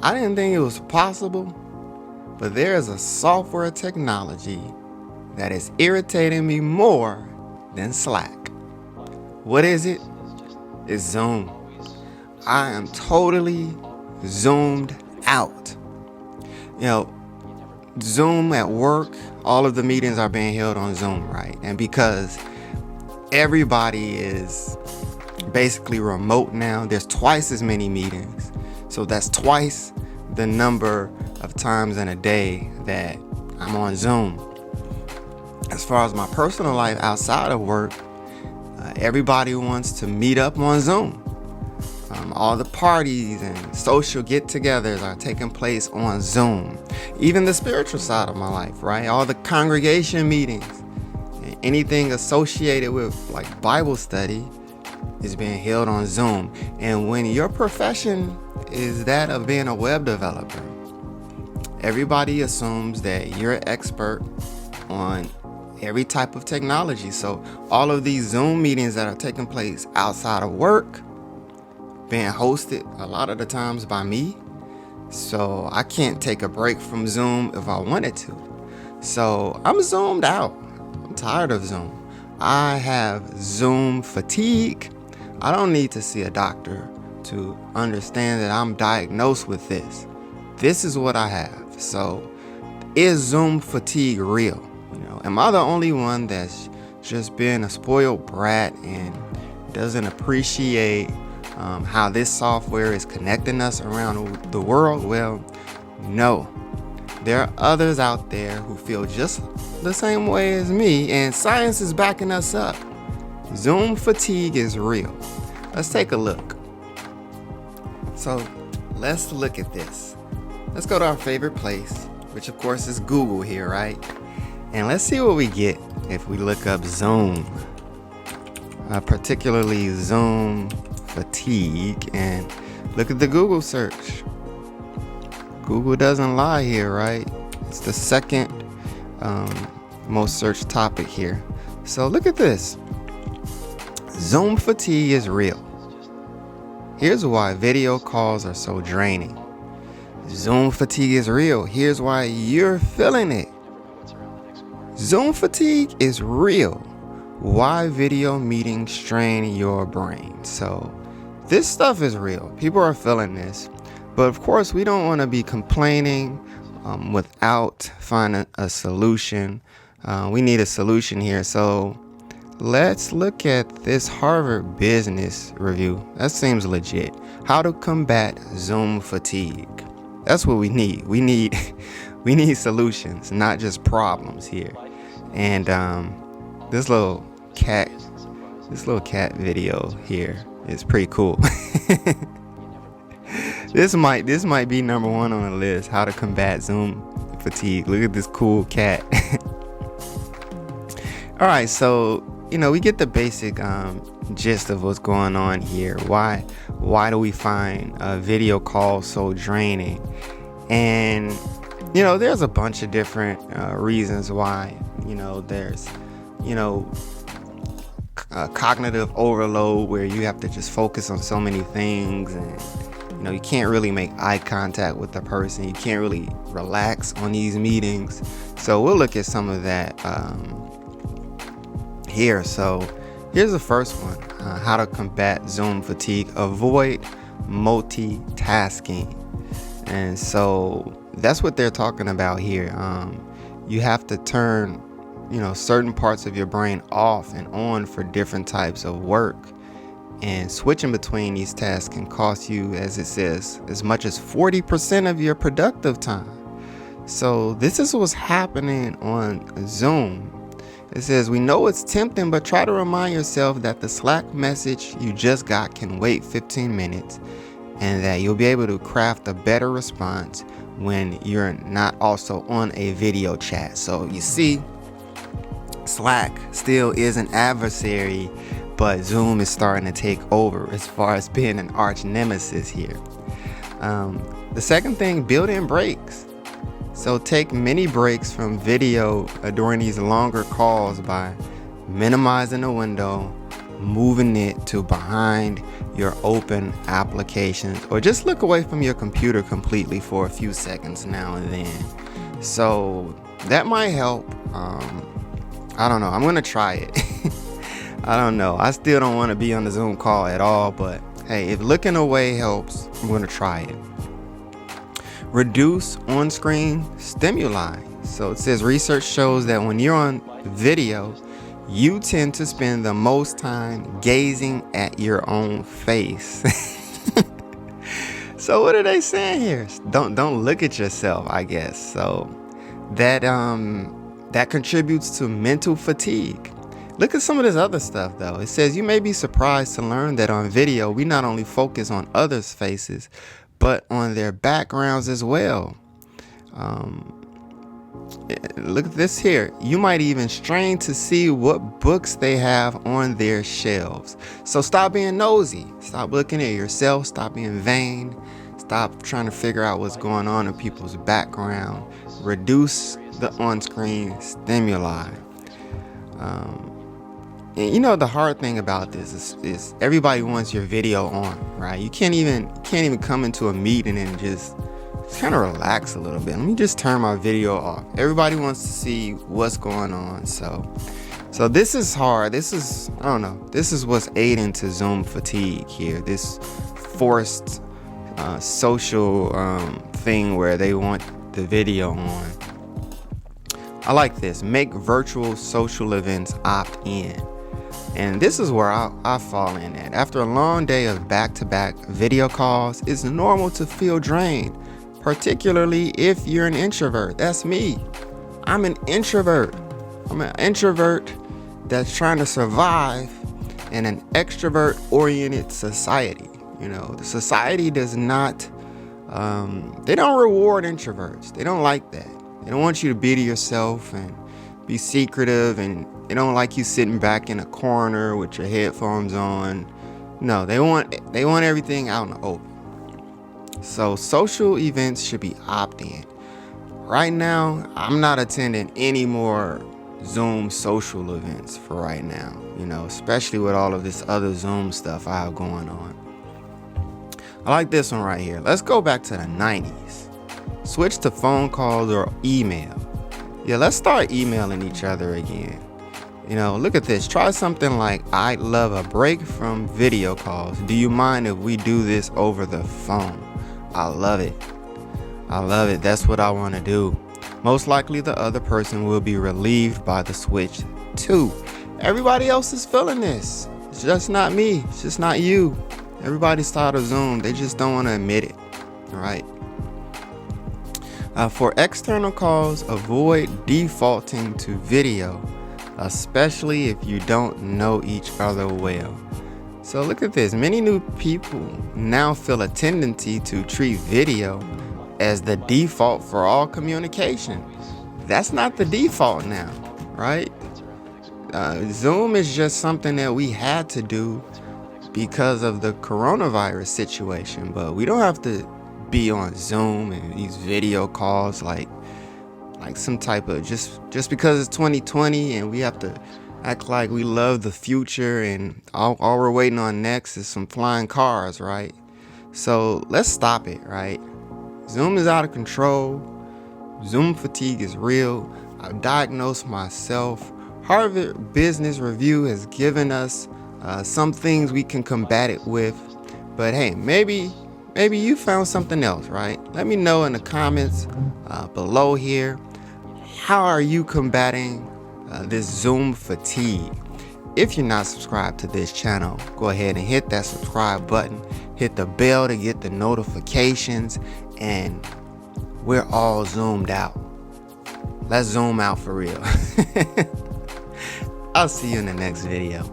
I didn't think it was possible, but there is a software technology that is irritating me more than Slack. What is it? It's Zoom. I am totally zoomed out. Zoom at work, all of the meetings are being held on Zoom, right? And because everybody is basically remote now, there's twice as many meetings. So that's twice the number of times in a day that I'm on Zoom. As far as my personal life outside of work, everybody wants to meet up on Zoom. All the parties and social get-togethers are taking place on Zoom. Even the spiritual side of my life, right? All the congregation meetings, anything associated with like Bible study is being held on Zoom. And when your profession is that of being a web developer, everybody assumes that you're an expert on every type of technology. So all of these Zoom meetings that are taking place outside of work being hosted a lot of the times by me. So I can't take a break from Zoom if I wanted to. So I'm zoomed out. I'm tired of Zoom. I have Zoom fatigue. I don't need to see a doctor to understand that I'm diagnosed with this. This is what I have. So is Zoom fatigue real? Am I the only one that's just been a spoiled brat and doesn't appreciate how this software is connecting us around the world? Well, no. There are others out there who feel just the same way as me, and science is backing us up. Zoom fatigue is real. Let's take a look. So let's look at this. Let's go to our favorite place, which of course is Google here, right? And let's see what we get if we look up Zoom, particularly Zoom fatigue, and look at the Google search. Google doesn't lie here, right? It's the second most searched topic here. So look at this. Zoom fatigue is real. Here's why video calls are so draining. Zoom fatigue is real. Here's why you're feeling it. Zoom fatigue is real. Why video meetings strain your brain. So this stuff is real. People are feeling this. But of course, we don't want to be complaining without finding a solution. We need a solution here. So let's look at this Harvard Business Review. That seems legit. How to combat Zoom fatigue. That's what we need. We need solutions, not just problems here. And this little cat video here is pretty cool. This might be number one on the list. How to combat Zoom fatigue. Look at this cool cat. All right, so we get the basic gist of what's going on here. Why do we find video calls so draining? And there's a bunch of different reasons why. There's cognitive overload, where you have to just focus on so many things, and you can't really make eye contact with the person. You can't really relax on these meetings. So we'll look at some of that here. So here's the first one. How to combat Zoom fatigue. Avoid multitasking. And so that's what they're talking about here. You have to turn certain parts of your brain off and on for different types of work. And switching between these tasks can cost you, as it says, as much as 40% of your productive time. So this is what's happening on Zoom. It says, we know it's tempting, but try to remind yourself that the Slack message you just got can wait 15 minutes and that you'll be able to craft a better response when you're not also on a video chat. So you see, Slack still is an adversary, but Zoom is starting to take over as far as being an arch nemesis here. The second thing, build in breaks. So take mini breaks from video during these longer calls by minimizing the window, moving it to behind your open applications, or just look away from your computer completely for a few seconds now and then. So that might help. I don't know. I'm going to try it. I don't know. I still don't want to be on the Zoom call at all, but hey, if looking away helps, I'm going to try it. Reduce on-screen stimuli. So it says research shows that when you're on video, you tend to spend the most time gazing at your own face. So what are they saying here? Don't look at yourself, I guess. So that contributes to mental fatigue. Look at some of this other stuff though. It says you may be surprised to learn that on video, we not only focus on others' faces, but on their backgrounds as well. Look at this here. You might even strain to see what books they have on their shelves. So stop being nosy. Stop looking at yourself. Stop being vain. Stop trying to figure out what's going on in people's background. Reduce the on-screen stimuli. And you know the hard thing about this is everybody wants your video on, right? You can't even come into a meeting and just kind of relax a little bit. Let me just turn my video off. Everybody wants to see what's going on. So this is hard. This is, I don't know. This is what's aiding to Zoom fatigue here. This forced social thing where they want the video on. I like this. Make virtual social events opt in. And this is where I fall in at. After a long day of back-to-back video calls, it's normal to feel drained, particularly if you're an introvert. That's me. I'm an introvert. I'm an introvert that's trying to survive in an extrovert-oriented society. You know, the society does not, they don't reward introverts. They don't like that. They don't want you to be to yourself and be secretive, and they don't like you sitting back in a corner with your headphones on. No, they want everything out in the open. So social events should be opt-in. Right now, I'm not attending any more Zoom social events for right now, you know, especially with all of this other Zoom stuff I have going on. I like this one right here. Let's go back to the 90s. Switch to phone calls or email. Yeah, let's start emailing each other again. You know, look at this. Try something like, I'd love a break from video calls. Do you mind if we do this over the phone? I love it. I love it. That's what I want to do. Most likely the other person will be relieved by the switch too. Everybody else is feeling this. It's just not me. It's just not you. Everybody's tired of Zoom. They just don't want to admit it. All right. For external calls, avoid defaulting to video, especially if you don't know each other well. So look at this. Many new people now feel a tendency to treat video as the default for all communication. That's not the default now, right? Zoom is just something that we had to do because of the coronavirus situation, but we don't have to be on Zoom and these video calls like some type of just because it's 2020 and we have to act like we love the future and all we're waiting on next is some flying cars, right? So let's stop it, right? Zoom is out of control. Zoom fatigue is real. I've diagnosed myself. Harvard Business Review has given us some things we can combat it with, but hey, maybe you found something else, right? Let me know in the comments below here. How are you combating this Zoom fatigue? If you're not subscribed to this channel, go ahead and hit that subscribe button. Hit the bell to get the notifications, and we're all zoomed out. Let's zoom out for real. I'll see you in the next video.